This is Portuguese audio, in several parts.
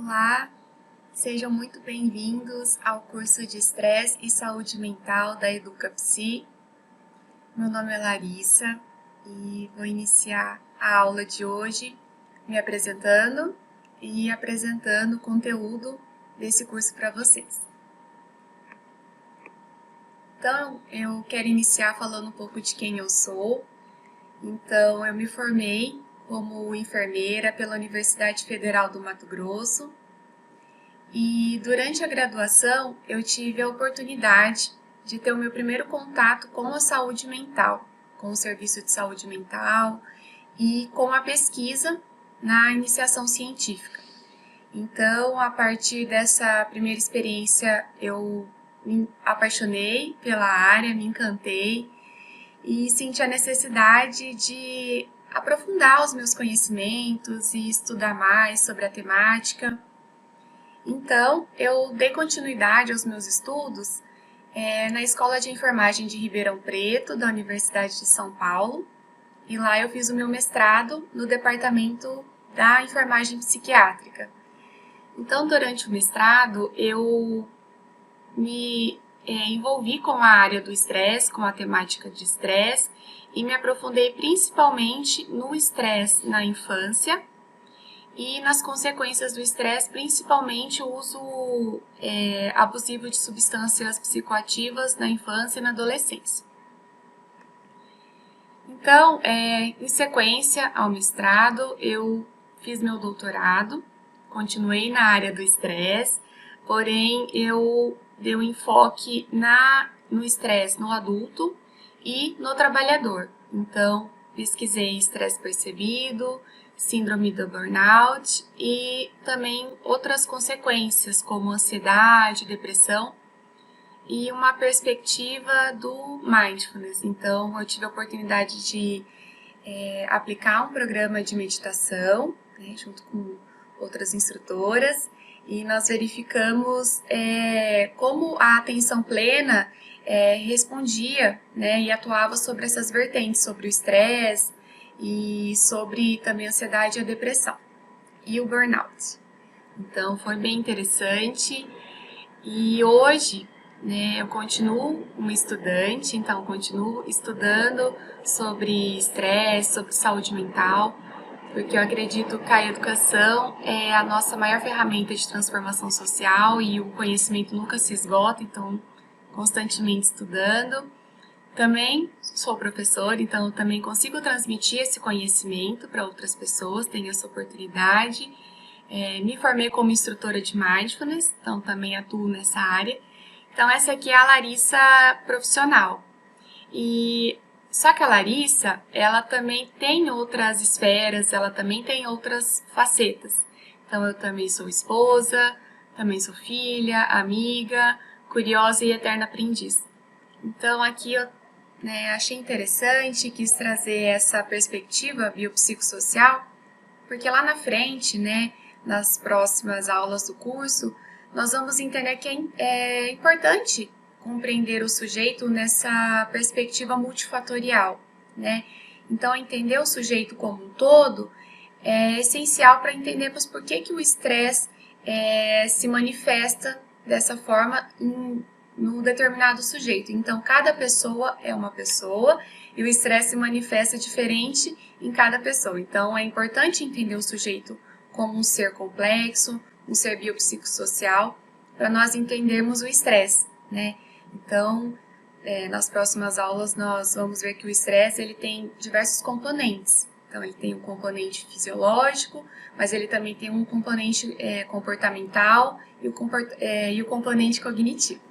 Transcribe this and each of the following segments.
Olá, sejam muito bem-vindos ao curso de Estresse e Saúde Mental da EducaPsi. Meu nome é Larissa e vou iniciar a aula de hoje me apresentando e apresentando o conteúdo desse curso para vocês. Então, eu quero iniciar falando um pouco de quem eu sou. Então, eu me formei como enfermeira pela Universidade Federal do Mato Grosso. E durante a graduação, eu tive a oportunidade de ter o meu primeiro contato com a saúde mental, com o serviço de saúde mental e com a pesquisa na iniciação científica. Então, a partir dessa primeira experiência, eu me apaixonei pela área, me encantei e senti a necessidade de aprofundar os meus conhecimentos e estudar mais sobre a temática. Então, eu dei continuidade aos meus estudos na Escola de Enfermagem de Ribeirão Preto, da Universidade de São Paulo, e lá eu fiz o meu mestrado no Departamento da Enfermagem Psiquiátrica. Então, durante o mestrado, eu me envolvi com a área do estresse, com a temática de estresse, e me aprofundei principalmente no estresse na infância, e nas consequências do estresse, principalmente o uso abusivo de substâncias psicoativas na infância e na adolescência. Então, em sequência ao mestrado, eu fiz meu doutorado, continuei na área do estresse, porém eu dei um enfoque no estresse no adulto e no trabalhador. Então, pesquisei estresse percebido, síndrome do burnout e também outras consequências como ansiedade, depressão e uma perspectiva do mindfulness. Então, eu tive a oportunidade de aplicar um programa de meditação, junto com outras instrutoras, e nós verificamos como a atenção plena respondia, e atuava sobre essas vertentes, sobre o estresse, e sobre também a ansiedade e a depressão e o burnout. Então foi bem interessante e hoje eu continuo uma estudante, então continuo estudando sobre estresse, sobre saúde mental, porque eu acredito que a educação é a nossa maior ferramenta de transformação social e o conhecimento nunca se esgota, então constantemente estudando. Também sou professora, então também consigo transmitir esse conhecimento para outras pessoas, tenho essa oportunidade. Me formei como instrutora de Mindfulness, então também atuo nessa área. Então essa aqui é a Larissa profissional. Só que a Larissa, ela também tem outras esferas, ela também tem outras facetas. Então eu também sou esposa, também sou filha, amiga, curiosa e eterna aprendiz. Então aqui eu achei interessante, quis trazer essa perspectiva biopsicossocial, porque lá na frente, nas próximas aulas do curso, nós vamos entender que é importante compreender o sujeito nessa perspectiva multifatorial, Então, entender o sujeito como um todo é essencial para entendermos por que o estresse se manifesta dessa forma no determinado sujeito. Então, cada pessoa é uma pessoa e o estresse se manifesta diferente em cada pessoa. Então, é importante entender o sujeito como um ser complexo, um ser biopsicossocial, para nós entendermos o estresse, Então, nas próximas aulas, nós vamos ver que o estresse ele tem diversos componentes. Então, ele tem um componente fisiológico, mas ele também tem um componente comportamental e o componente cognitivo.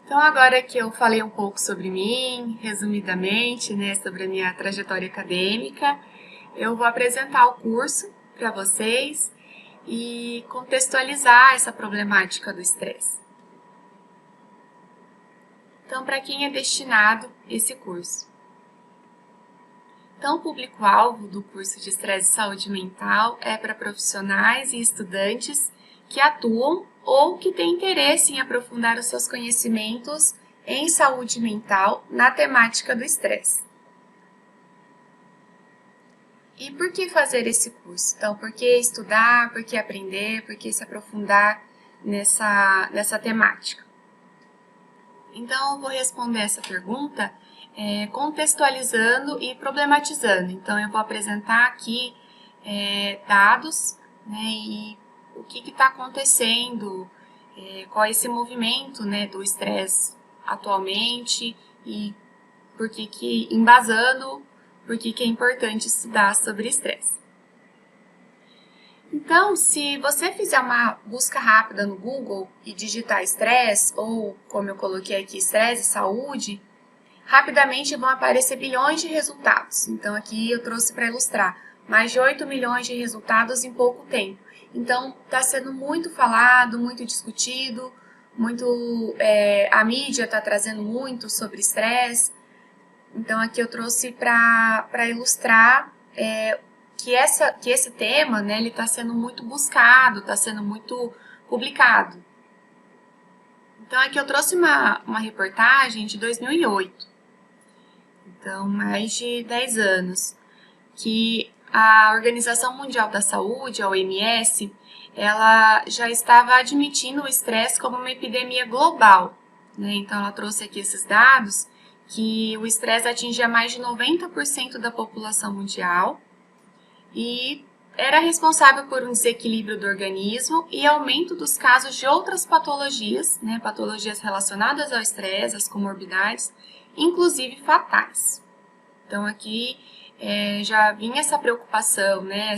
Então, agora que eu falei um pouco sobre mim, resumidamente, sobre a minha trajetória acadêmica, eu vou apresentar o curso para vocês e contextualizar essa problemática do estresse. Então, para quem é destinado esse curso? Então, o público-alvo do curso de Estresse e Saúde Mental é para profissionais e estudantes que atuam ou que têm interesse em aprofundar os seus conhecimentos em saúde mental na temática do estresse. E por que fazer esse curso? Então, por que estudar, por que aprender, por que se aprofundar nessa temática? Então, eu vou responder essa pergunta contextualizando e problematizando. Então, eu vou apresentar aqui dados, né, e o que está acontecendo, qual é esse movimento, né, do estresse atualmente e embasando por que é importante estudar sobre estresse. Então, se você fizer uma busca rápida no Google e digitar estresse, ou como eu coloquei aqui, estresse e saúde, rapidamente vão aparecer bilhões de resultados. Então, aqui eu trouxe para ilustrar mais de 8 milhões de resultados em pouco tempo. Então, está sendo muito falado, muito discutido, a mídia está trazendo muito sobre estresse. Então, aqui eu trouxe para ilustrar que esse tema, né, ele está sendo muito buscado, está sendo muito publicado. Então, aqui eu trouxe uma reportagem de 2008, então mais de 10 anos, que a Organização Mundial da Saúde, a OMS, ela já estava admitindo o estresse como uma epidemia global, né? Então, ela trouxe aqui esses dados que o estresse atingia mais de 90% da população mundial e era responsável por um desequilíbrio do organismo e aumento dos casos de outras patologias, né, patologias relacionadas ao estresse, às comorbidades, inclusive fatais. Então, aqui já vinha essa preocupação, né,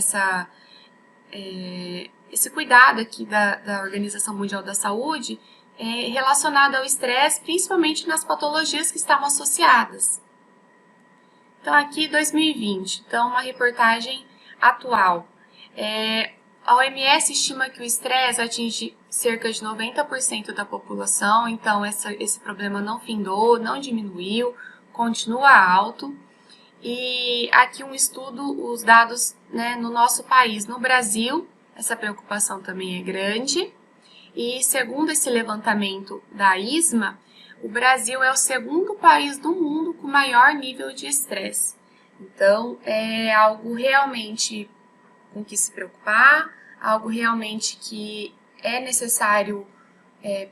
esse cuidado aqui da Organização Mundial da Saúde relacionado ao estresse, principalmente nas patologias que estavam associadas. Então, aqui 2020, então uma reportagem atual. A OMS estima que o estresse atinge cerca de 90% da população, então esse problema não findou, não diminuiu, continua alto. E aqui um estudo, os dados, né, no nosso país, no Brasil, essa preocupação também é grande. E segundo esse levantamento da ISMA, o Brasil é o segundo país do mundo com maior nível de estresse. Então, é algo realmente com que se preocupar, algo realmente que é necessário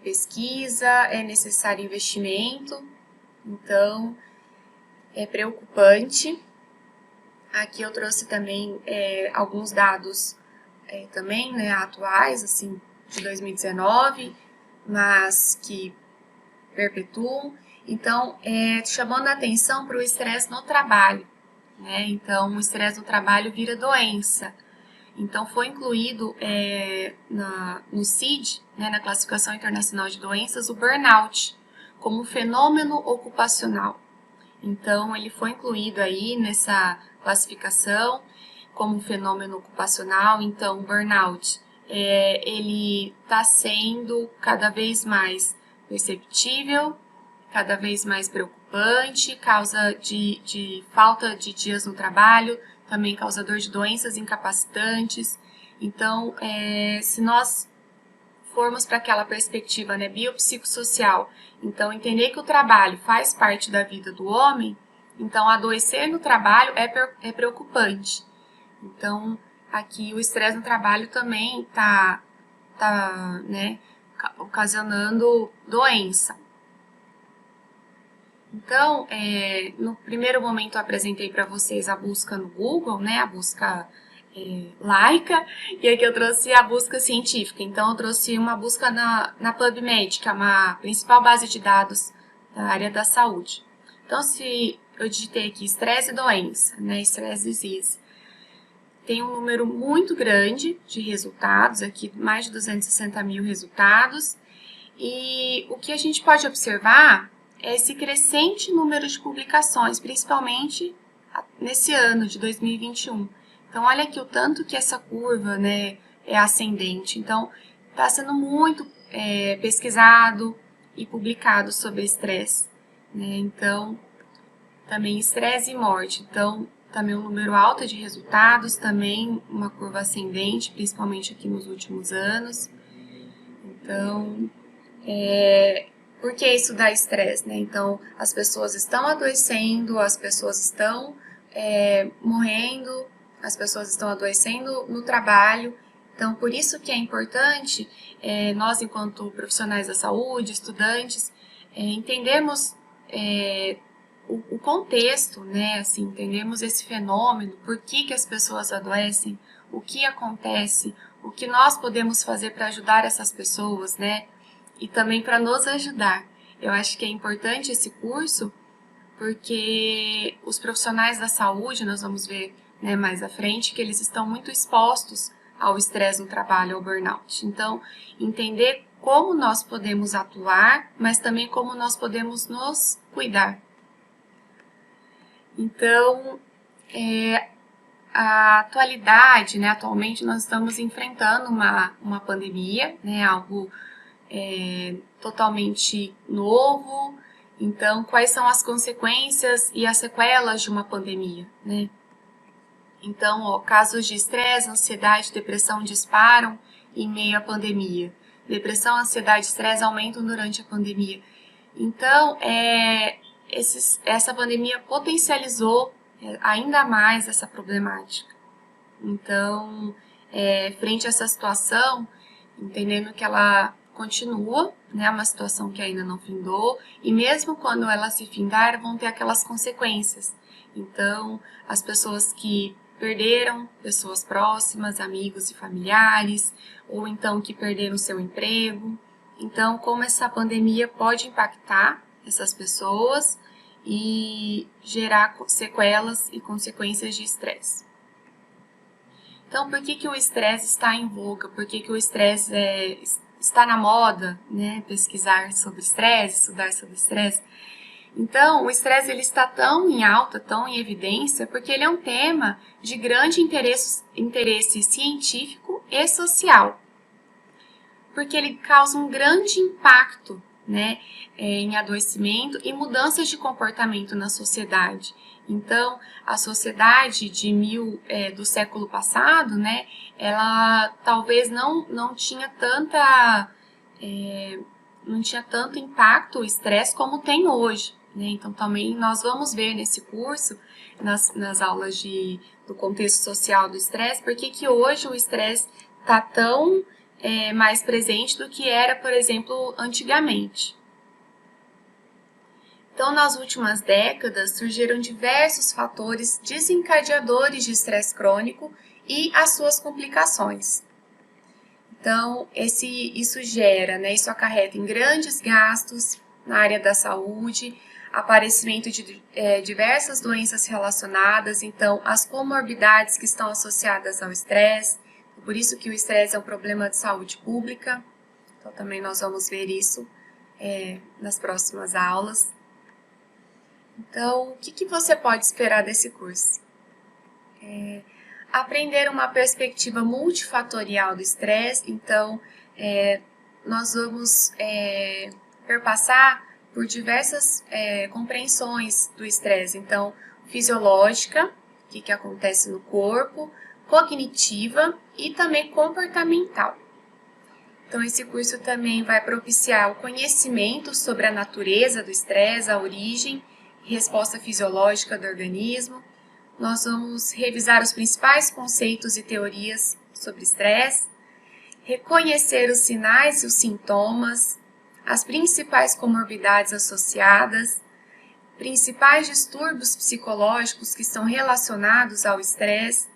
pesquisa, é necessário investimento. Então, é preocupante. Aqui eu trouxe também alguns dados também, né, atuais, assim, de 2019, mas que perpetuam. Então, chamando a atenção para o estresse no trabalho, né? Então, o estresse no trabalho vira doença. Então, foi incluído no CID, né, na Classificação Internacional de Doenças, o burnout como um fenômeno ocupacional. Então, ele foi incluído aí nessa classificação como um fenômeno ocupacional. Então, o burnout ele está sendo cada vez mais perceptível, cada vez mais preocupante, causa de falta de dias no trabalho, também causador de doenças incapacitantes. Então, se nós formos para aquela perspectiva, né, biopsicossocial, então entender que o trabalho faz parte da vida do homem, então adoecer no trabalho é preocupante. Então, aqui o estresse no trabalho também está né, ocasionando doença. Então, no primeiro momento eu apresentei para vocês a busca no Google, né, a busca laica, e aqui eu trouxe a busca científica. Então, eu trouxe uma busca na PubMed, que é uma principal base de dados da área da saúde. Então, se eu digitei aqui estresse e doença, né, stress disease, tem um número muito grande de resultados, aqui mais de 260 mil resultados, e o que a gente pode observar é esse crescente número de publicações, principalmente nesse ano de 2021. Então, olha aqui o tanto que essa curva, né, é ascendente. Então, está sendo muito pesquisado e publicado sobre estresse, né? Então, também estresse e morte. Então, também um número alto de resultados, também uma curva ascendente, principalmente aqui nos últimos anos. Então, por que isso dá estresse, né? Então, as pessoas estão adoecendo, as pessoas estão morrendo as pessoas estão adoecendo no trabalho. Então, por isso que é importante nós, enquanto profissionais da saúde, estudantes, entendermos o contexto, né? Assim, entendemos esse fenômeno, por que as pessoas adoecem, o que acontece, o que nós podemos fazer para ajudar essas pessoas, né? E também para nos ajudar. Eu acho que é importante esse curso, porque os profissionais da saúde, nós vamos ver, né, mais à frente, que eles estão muito expostos ao estresse no trabalho, ao burnout. Então, entender como nós podemos atuar, mas também como nós podemos nos cuidar. Então, a atualidade, né, atualmente nós estamos enfrentando uma pandemia, né, algo totalmente novo. Então, quais são as consequências e as sequelas de uma pandemia, né? Então, casos de estresse, ansiedade, depressão disparam em meio à pandemia. Depressão, ansiedade e estresse aumentam durante a pandemia. Então, essa pandemia potencializou ainda mais essa problemática. Então, frente a essa situação, entendendo que ela continua, né, uma situação que ainda não findou, e mesmo quando ela se findar, vão ter aquelas consequências. Então, as pessoas que perderam pessoas próximas, amigos e familiares, ou então que perderam seu emprego. Então, como essa pandemia pode impactar essas pessoas e gerar sequelas e consequências de estresse. Então, por que o estresse está em voga? Por que o estresse está na moda, né? Pesquisar sobre estresse, estudar sobre estresse. Então, o estresse ele está tão em alta, tão em evidência, porque ele é um tema de grande interesse científico e social. Porque ele causa um grande impacto, né, em adoecimento e mudanças de comportamento na sociedade. Então, a sociedade do século passado, né, ela talvez não tinha tanto impacto, o estresse, como tem hoje, né? Então, também nós vamos ver nesse curso, nas aulas do contexto social do estresse, por que hoje o estresse está tão mais presente do que era, por exemplo, antigamente. Então, nas últimas décadas, surgiram diversos fatores desencadeadores de estresse crônico e as suas complicações. Então, isso gera, né, isso acarreta em grandes gastos na área da saúde, aparecimento de diversas doenças relacionadas, então, as comorbidades que estão associadas ao estresse. Por isso que o estresse é um problema de saúde pública. Então, também nós vamos ver isso nas próximas aulas. Então, o que você pode esperar desse curso? Aprender uma perspectiva multifatorial do estresse. Então, nós vamos perpassar por diversas compreensões do estresse. Então, fisiológica, o que acontece no corpo, cognitiva e também comportamental. Então, esse curso também vai propiciar o conhecimento sobre a natureza do estresse, a origem e resposta fisiológica do organismo. Nós vamos revisar os principais conceitos e teorias sobre estresse, reconhecer os sinais e os sintomas, as principais comorbidades associadas, principais distúrbios psicológicos que estão relacionados ao estresse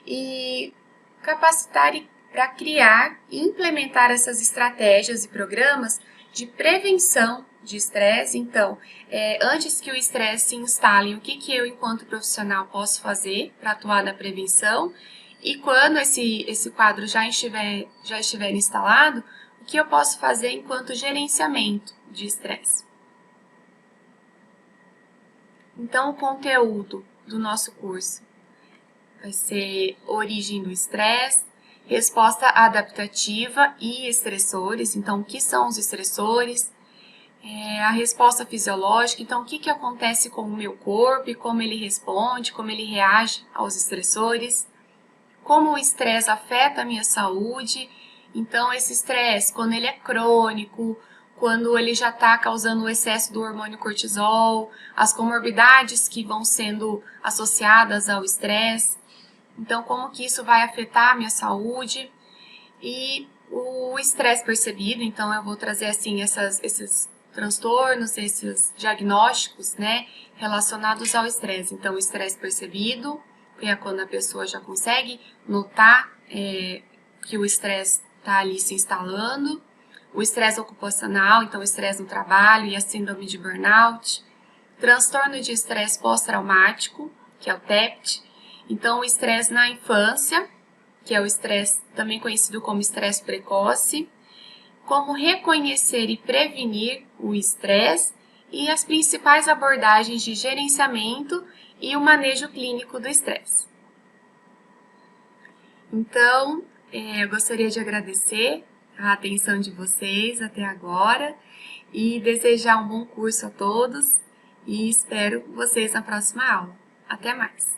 e capacitar para criar e implementar essas estratégias e programas de prevenção de estresse. Então, antes que o estresse se instale, o que eu, enquanto profissional, posso fazer para atuar na prevenção? E quando esse quadro já estiver instalado, o que eu posso fazer enquanto gerenciamento de estresse? Então, o conteúdo do nosso curso vai ser origem do estresse, resposta adaptativa e estressores. Então, o que são os estressores? A resposta fisiológica. Então, o que acontece com o meu corpo e como ele responde, como ele reage aos estressores. Como o estresse afeta a minha saúde. Então, esse estresse, quando ele é crônico, quando ele já está causando o excesso do hormônio cortisol, as comorbidades que vão sendo associadas ao estresse. Então, como que isso vai afetar a minha saúde e o estresse percebido. Então, eu vou trazer, assim, esses transtornos, esses diagnósticos, né, relacionados ao estresse. Então, o estresse percebido, que é quando a pessoa já consegue notar que o estresse está ali se instalando. O estresse ocupacional, então o estresse no trabalho e a síndrome de burnout. Transtorno de estresse pós-traumático, que é o TEPT. Então, o estresse na infância, que é o estresse também conhecido como estresse precoce. Como reconhecer e prevenir o estresse e as principais abordagens de gerenciamento e o manejo clínico do estresse. Então, eu gostaria de agradecer a atenção de vocês até agora e desejar um bom curso a todos e espero vocês na próxima aula. Até mais!